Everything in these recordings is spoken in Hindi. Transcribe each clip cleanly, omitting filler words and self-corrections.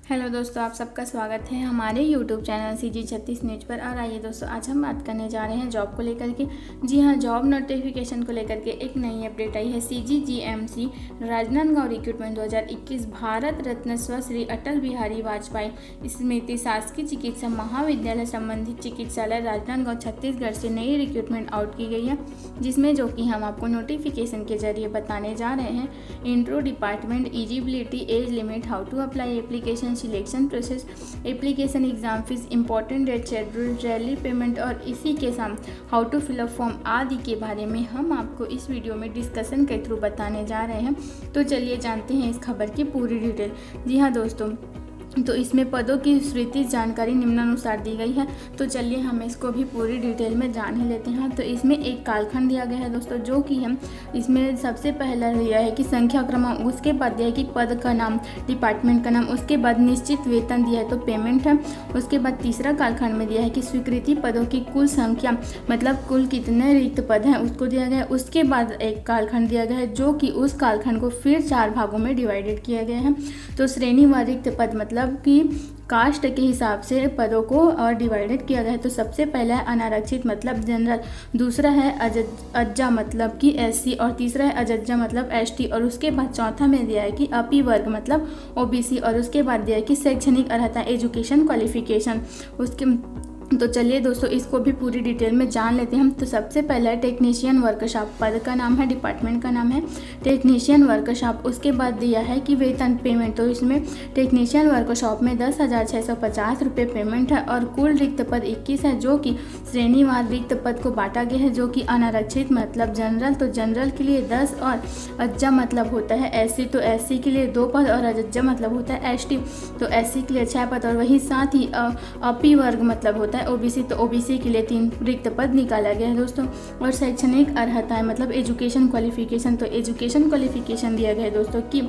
हेलो दोस्तों, आप सबका स्वागत है हमारे यूट्यूब चैनल CG36 न्यूज पर। और आइए दोस्तों, आज हम बात करने जा रहे हैं जॉब को लेकर के। जी हाँ, जॉब नोटिफिकेशन को लेकर के एक नई अपडेट आई है। CGGMC राजनांदगांव रिक्रूटमेंट 2021 भारत रत्न स्व श्री अटल बिहारी वाजपेयी स्मृति शासकीय चिकित्सा महाविद्यालय संबंधित चिकित्सालय राजनांदगांव छत्तीसगढ़ से नई रिक्रूटमेंट आउट की गई है, जिसमें जो कि हम आपको नोटिफिकेशन के जरिए बताने जा रहे हैं। Intro department, eligibility, age limit, how to apply application, selection process, application exam fees, important date schedule, rally payment और इसी के साथ हाउ टू फिलअप फॉर्म आदि के बारे में हम आपको इस वीडियो में डिस्कशन के थ्रू बताने जा रहे हैं। तो चलिए जानते हैं इस खबर की पूरी डिटेल। जी हाँ दोस्तों, तो इसमें पदों की विस्तृत जानकारी निम्नानुसार दी गई है। तो चलिए हम इसको भी पूरी डिटेल में जान ही लेते हैं। तो इसमें एक कालखंड दिया गया है दोस्तों, जो कि हम इसमें सबसे पहला दिया है कि संख्या क्रमांक, उसके बाद दिया है कि पद का नाम, डिपार्टमेंट का नाम, उसके बाद निश्चित वेतन दिया है तो पेमेंट है। उसके बाद तीसरा कालखंड में दिया है कि स्वीकृति पदों की कुल संख्या, मतलब कुल कितने रिक्त पद हैं उसको दिया गया है। उसके बाद एक कालखंड दिया गया है, जो कि उस कालखंड को फिर 4 भागों में डिवाइडेड किया गया है। तो श्रेणीवार रिक्त पद मतलब कि कास्ट के हिसाब से पदों को और डिवाइडेड किया गया है। तो सबसे पहला है अनारक्षित मतलब जनरल, दूसरा है अज्जा मतलब कि SC, और तीसरा है अजज्जा मतलब ST, और उसके बाद चौथा में दिया है कि अपी वर्ग मतलब OBC, और उसके बाद दिया है कि शैक्षणिक अर्हता, एजुकेशन क्वालिफिकेशन। उसके तो चलिए दोस्तों, इसको भी पूरी डिटेल में जान लेते हैं हम। तो सबसे पहला है टेक्नीशियन वर्कशॉप, पद का नाम है, डिपार्टमेंट का नाम है टेक्नीशियन वर्कशॉप। उसके बाद दिया है कि वेतन पेमेंट, तो इसमें टेक्नीशियन वर्कशॉप में 10,650 रुपये पेमेंट है। और कुल रिक्त पद 21 है, जो कि श्रेणीवार रिक्त पद को बांटा गया है, जो कि अनारक्षित मतलब जनरल, तो जनरल के लिए 10, और अज्जा मतलब होता है SC, तो SC के लिए 2 पद, और अजज्जा मतलब होता है ST, तो SC के लिए 6 पद, और वही साथ ही अपी वर्ग मतलब होता है OBC, तो OBC के लिए 3 रिक्त पद निकाला गया है दोस्तों। और शैक्षणिक अर्हता है मतलब एजुकेशन क्वालिफिकेशन, तो एजुकेशन क्वालिफिकेशन दिया गया है दोस्तों कि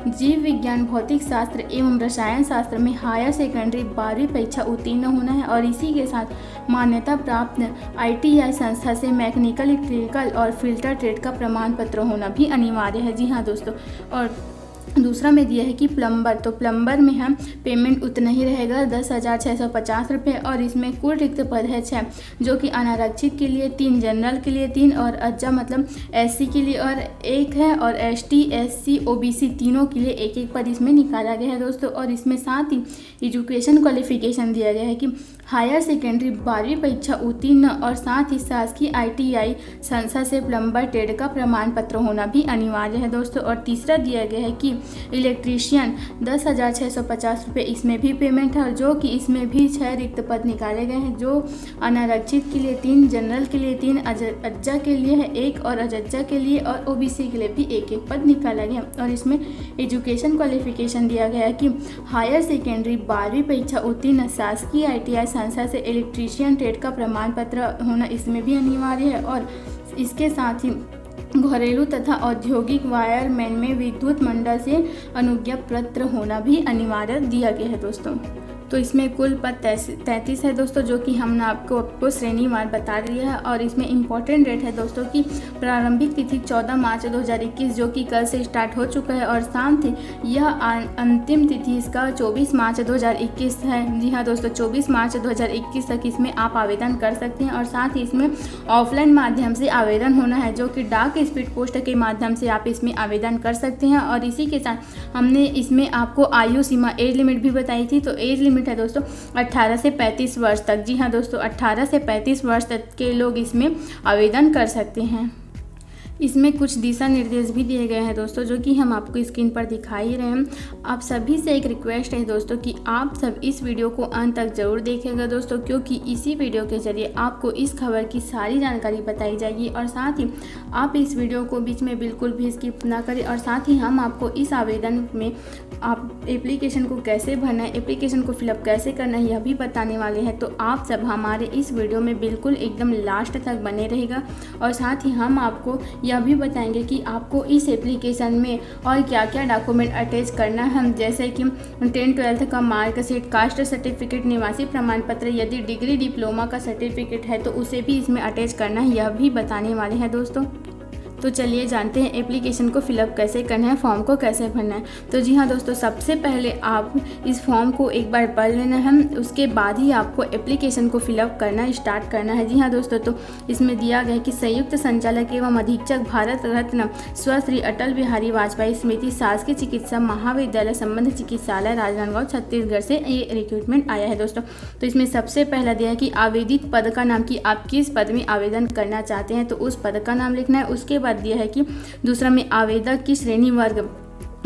जीव विज्ञान, भौतिक शास्त्र एवं रसायन शास्त्र में हायर सेकेंडरी 12वीं परीक्षा उत्तीर्ण होना है, और इसी के साथ मान्यता प्राप्त ITI संस्था से मैकेनिकल, इलेक्ट्रिकल और फिल्टर ट्रेड का प्रमाण पत्र होना भी अनिवार्य है। जी हाँ दोस्तों, और दूसरा में दिया है कि प्लम्बर, तो प्लम्बर में हम पेमेंट उतना ही रहेगा 10,650 रुपये, और इसमें कुल रिक्त पद है 6, जो कि अनारक्षित के लिए 3, जनरल के लिए 3, और अज्जा मतलब SC के लिए और 1 है, और ST, SC, OBC तीनों के लिए 1-1 पद इसमें निकाला गया है दोस्तों। और इसमें साथ ही एजुकेशन क्वालिफिकेशन दिया गया है कि हायर सेकेंडरी 12वीं परीक्षा उत्तीर्ण, और साथ ही शासकीय ITI संस्था से प्लम्बर ट्रेड का प्रमाण पत्र होना भी अनिवार्य है दोस्तों। और तीसरा दिया गया है कि इलेक्ट्रीशियन 10,650 रुपये, इसमें भी पेमेंट है, और जो कि इसमें भी 6 रिक्त पद निकाले गए हैं, जो अनारक्षित के लिए 3, जनरल के लिए 3, अज्जा के लिए है 1, और अजज्जा के लिए और OBC के लिए भी 1-1 पद निकाला गया। और इसमें एजुकेशन क्वालिफिकेशन दिया गया है कि हायर सेकेंडरी 12वीं परीक्षा उत्तीर्ण, शासकीय ITI संस्था से इलेक्ट्रीशियन ट्रेड का प्रमाण पत्र होना इसमें भी अनिवार्य है। और इसके साथ ही घरेलू तथा औद्योगिक वायरमैन में विद्युत मंडल से अनुज्ञा पत्र होना भी अनिवार्य दिया गया है दोस्तों। तो इसमें कुल पद 33 है दोस्तों, जो कि हमने आपको श्रेणीवार बता दिया है। और इसमें इम्पॉर्टेंट डेट है दोस्तों की प्रारंभिक तिथि 14 मार्च 2021, जो कि कल से स्टार्ट हो चुका है, और साथ ही यह अंतिम तिथि इसका 24 मार्च 2021 है। जी हाँ दोस्तों, 24 मार्च 2021 तक इसमें आप आवेदन कर सकते हैं। और साथ ही इसमें ऑफलाइन माध्यम से आवेदन होना है, जो कि डाक स्पीड पोस्ट के माध्यम से आप इसमें आवेदन कर सकते हैं। और इसी के साथ हमने इसमें आपको आयु सीमा, एज लिमिट भी बताई थी। तो एज लिमिट है दोस्तों 18 से 35 वर्ष तक। जी हाँ दोस्तों, 18 से 35 वर्ष तक के लोग इसमें आवेदन कर सकते हैं। इसमें कुछ दिशा निर्देश भी दिए गए हैं दोस्तों, जो कि हम आपको स्क्रीन पर दिखा ही रहे हैं। आप सभी से एक रिक्वेस्ट है दोस्तों कि आप सब इस वीडियो को अंत तक जरूर देखिएगा दोस्तों, क्योंकि इसी वीडियो के जरिए आपको इस खबर की सारी जानकारी बताई जाएगी। और साथ ही आप इस वीडियो को बीच में बिल्कुल भी स्किप ना करें। और साथ ही हम आपको इस आवेदन में आप एप्लीकेशन को कैसे भरना है, एप्लीकेशन को फिलअप कैसे करना है, यह भी बताने वाले हैं। तो आप सब हमारे इस वीडियो में बिल्कुल एकदम लास्ट तक बने रहेगा। और साथ ही हम आपको यह भी बताएंगे कि आपको इस एप्लीकेशन में और क्या क्या डॉक्यूमेंट अटैच करना है, जैसे कि 10th-12th का मार्कशीट, कास्ट सर्टिफिकेट, निवासी प्रमाण पत्र, यदि डिग्री डिप्लोमा का सर्टिफिकेट है तो उसे भी इसमें अटैच करना है, यह भी बताने वाले हैं दोस्तों। तो चलिए जानते हैं एप्लीकेशन को फिलअप कैसे करना है, फॉर्म को कैसे भरना है। तो जी हाँ दोस्तों, सबसे पहले आप इस फॉर्म को एक बार पढ़ लेना है, उसके बाद ही आपको एप्लीकेशन को फिलअप करना स्टार्ट करना है। जी हाँ दोस्तों, तो इसमें दिया गया है कि संयुक्त संचालक एवं अधीक्षक भारत रत्न स्व श्री अटल बिहारी वाजपेयी स्मृति शासकीय चिकित्सा महाविद्यालय संबंध चिकित्सालय राजनांदगांव छत्तीसगढ़ से ये रिक्रूटमेंट आया है दोस्तों। तो इसमें सबसे पहला दिया है कि आवेदित पद का नाम, कि आप किस पद में आवेदन करना चाहते हैं तो उस पद का नाम लिखना है। उसके बाद दिया है कि दूसरा में आवेदक की श्रेणी वर्ग,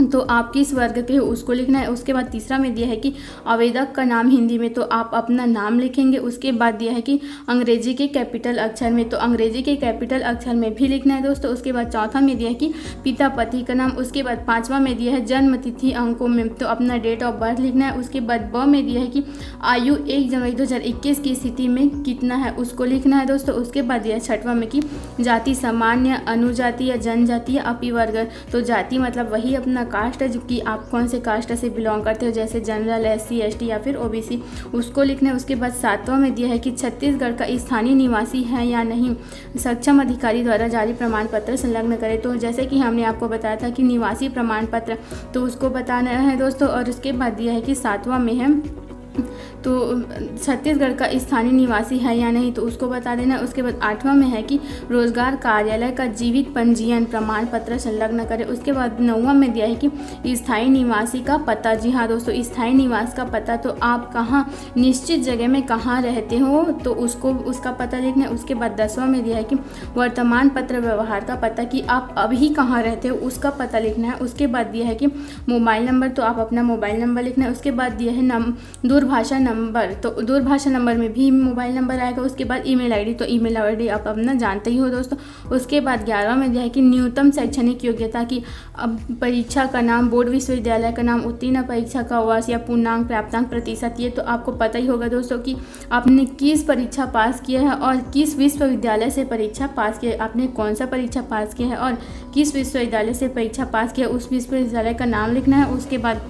तो आप किस वर्ग के हो उसको लिखना है। उसके बाद तीसरा में दिया है कि आवेदक का नाम हिंदी में, तो आप अपना नाम लिखेंगे। उसके बाद दिया है कि अंग्रेजी के कैपिटल अक्षर में, तो अंग्रेजी के कैपिटल अक्षर में भी लिखना है दोस्तों। उसके बाद चौथा में दिया है कि पिता पति का नाम। उसके बाद पांचवा में दिया है जन्म तिथि अंकों में, तो अपना डेट ऑफ बर्थ लिखना है। उसके बाद ब में दिया है कि आयु 1 जनवरी 2021 की स्थिति में कितना है उसको लिखना है दोस्तों। उसके बाद दिया है छठवां में कि जाति सामान्य, अनुजाति या जनजाति या अपवर्ग, तो जाति मतलब वही अपना कास्ट है, जो कि आप कौन से कास्ट से बिलोंग करते हो, जैसे जनरल, SC ST या फिर OBC, उसको लिखना है। उसके बाद सातवां में दिया है कि छत्तीसगढ़ का स्थानीय निवासी है या नहीं, सक्षम अधिकारी द्वारा जारी प्रमाण पत्र संलग्न करें। तो जैसे कि हमने आपको बताया था कि निवासी प्रमाण पत्र, तो उसको बताना है दोस्तों। और उसके बाद दिया है कि सातवां में है तो छत्तीसगढ़ का स्थानीय निवासी है या नहीं, तो उसको बता देना। उसके बाद आठवां में है कि रोजगार कार्यालय का जीवित पंजीयन प्रमाण पत्र संलग्न करें। उसके बाद नौवां में दिया है कि स्थायी निवासी का पता। जी हाँ दोस्तों, स्थायी निवास का पता, तो आप कहाँ निश्चित जगह में कहाँ रहते हो तो उसका पता लिखना है। उसके बाद 10वां में दिया है कि वर्तमान पत्र व्यवहार का पता, कि आप अभी कहाँ रहते हो उसका पता लिखना है। उसके बाद दिया है कि मोबाइल नंबर, तो आप अपना मोबाइल नंबर लिखना है। उसके बाद दिया है दूरभाषा नंबर, तो दूरभाषा नंबर में भी मोबाइल नंबर आएगा। उसके बाद ईमेल आईडी, तो ईमेल आईडी आप अपना जानते ही हो दोस्तों। उसके बाद 11वां में दिया है कि न्यूनतम शैक्षणिक योग्यता, की परीक्षा का नाम, बोर्ड विश्वविद्यालय का नाम, उत्तीर्ण परीक्षा का वर्ष या पूर्णांक प्राप्तांक प्रतिशत, ये तो आपको पता ही होगा दोस्तों कि आपने किस परीक्षा पास किया है और किस विश्वविद्यालय से परीक्षा पास किया है, आपने कौन सा परीक्षा पास किया है और किस विश्वविद्यालय से परीक्षा पास किया, उस विश्वविद्यालय का नाम लिखना है। उसके बाद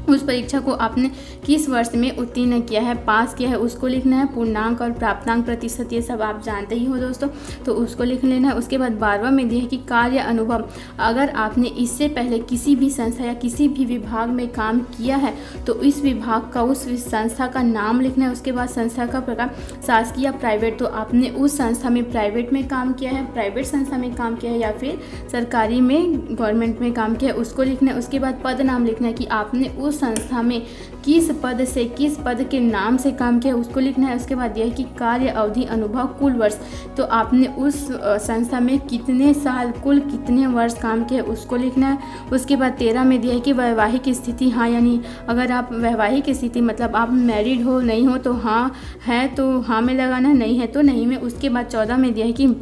उस परीक्षा को आपने किस वर्ष में उत्तीर्ण किया है, पास किया है, उसको लिखना है। पूर्णांक और प्राप्तांक प्रतिशत ये सब आप जानते ही हो दोस्तों, तो उसको लिख लेना है। उसके बाद 12वां में दिया है कि कार्य अनुभव, अगर आपने इससे पहले किसी भी संस्था या किसी भी विभाग में काम किया है तो इस विभाग का, उस संस्था का नाम लिखना है। उसके बाद संस्था का प्रकार शासकीय या प्राइवेट, तो आपने उस संस्था में प्राइवेट में काम किया है, प्राइवेट संस्था में काम किया है या फिर सरकारी में, गवर्नमेंट में काम किया है, उसको लिखना है। उसके बाद पद नाम लिखना है कि आपने उस संस्था में किस पद से, किस पद के नाम से काम किया उसको लिखना है। उसके बाद दिया है कि कार्य अवधि अनुभव कुल वर्ष, तो आपने उस संस्था में कितने साल, कुल कितने वर्ष काम किया उसको लिखना है। उसके बाद 13 में दिया है कि वैवाहिक स्थिति हाँ या नहीं, अगर आप वैवाहिक स्थिति मतलब आप मैरिड हो, नहीं हो तो हाँ है तो हाँ में लगाना, नहीं है तो नहीं में। उसके बाद 14 में दिया है कि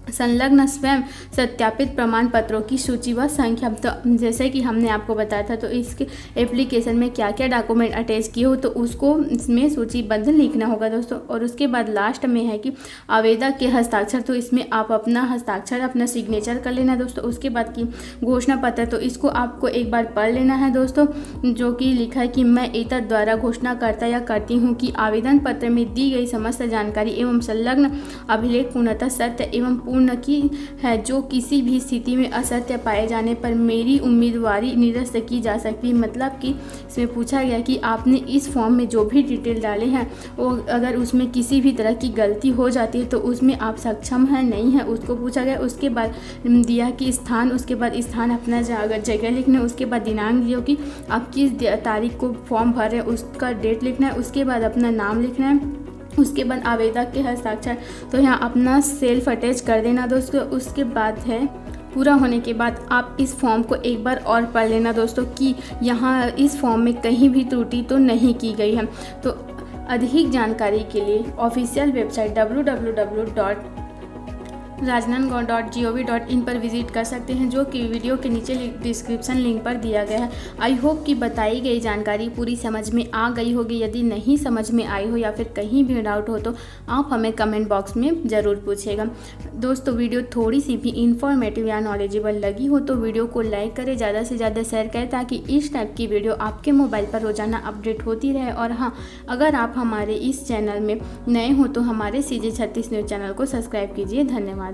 संलग्न स्वयं सत्यापित प्रमाण पत्रों की सूची व संख्या, तो जैसे कि हमने आपको बताया था तो इसके एप्लीकेशन में क्या क्या डॉक्यूमेंट अटैच किए हो तो उसको इसमें सूचीबद्ध लिखना होगा दोस्तों। और उसके बाद लास्ट में है कि आवेदक के हस्ताक्षर, तो इसमें आप अपना हस्ताक्षर, अपना सिग्नेचर कर लेना दोस्तों। उसके बाद की घोषणा पत्र, तो इसको आपको एक बार पढ़ लेना है दोस्तों, जो कि लिखा है कि मैं एतद द्वारा घोषणा करता या करती हूँ कि आवेदन पत्र में दी गई समस्त जानकारी एवं संलग्न अभिलेख पूर्णतः सत्य एवं पूर्ण की है, जो किसी भी स्थिति में असत्य पाए जाने पर मेरी उम्मीदवारी निरस्त की जा सकती है। मतलब कि इसमें पूछा गया कि आपने इस फॉर्म में जो भी डिटेल डाले हैं वो अगर उसमें किसी भी तरह की गलती हो जाती है तो उसमें आप सक्षम हैं नहीं है, उसको पूछा गया। उसके बाद दिया कि स्थान, उसके बाद स्थान अपना जगह लिखना है। उसके बाद दिनांक दिया कि आप किस तारीख को फॉर्म भर रहे हैं उसका डेट लिखना है। उसके बाद अपना नाम लिखना है। उसके बाद आवेदक के हस्ताक्षर, तो यहाँ अपना सेल्फ अटैच कर देना दोस्तों। उसके बाद है पूरा होने के बाद आप इस फॉर्म को एक बार और पढ़ लेना दोस्तों कि यहाँ इस फॉर्म में कहीं भी त्रुटि तो नहीं की गई है। तो अधिक जानकारी के लिए ऑफिशियल वेबसाइट www.rajnandgaon.gov.in पर विजिट कर सकते हैं, जो कि वीडियो के नीचे डिस्क्रिप्शन लिंक पर दिया गया है। आई होप कि बताई गई जानकारी पूरी समझ में आ गई होगी। यदि नहीं समझ में आई हो या फिर कहीं भी डाउट हो तो आप हमें कमेंट बॉक्स में ज़रूर पूछिएगा। दोस्तों वीडियो थोड़ी सी भी इंफॉर्मेटिव या नॉलेजेबल लगी हो तो वीडियो को लाइक करें, ज़्यादा से ज़्यादा शेयर करें, ताकि इस टाइप की वीडियो आपके मोबाइल पर रोज़ाना अपडेट होती रहे। और हाँ, अगर आप हमारे इस चैनल में नए हो तो हमारे CG 36 न्यूज़ चैनल को सब्सक्राइब कीजिए। धन्यवाद।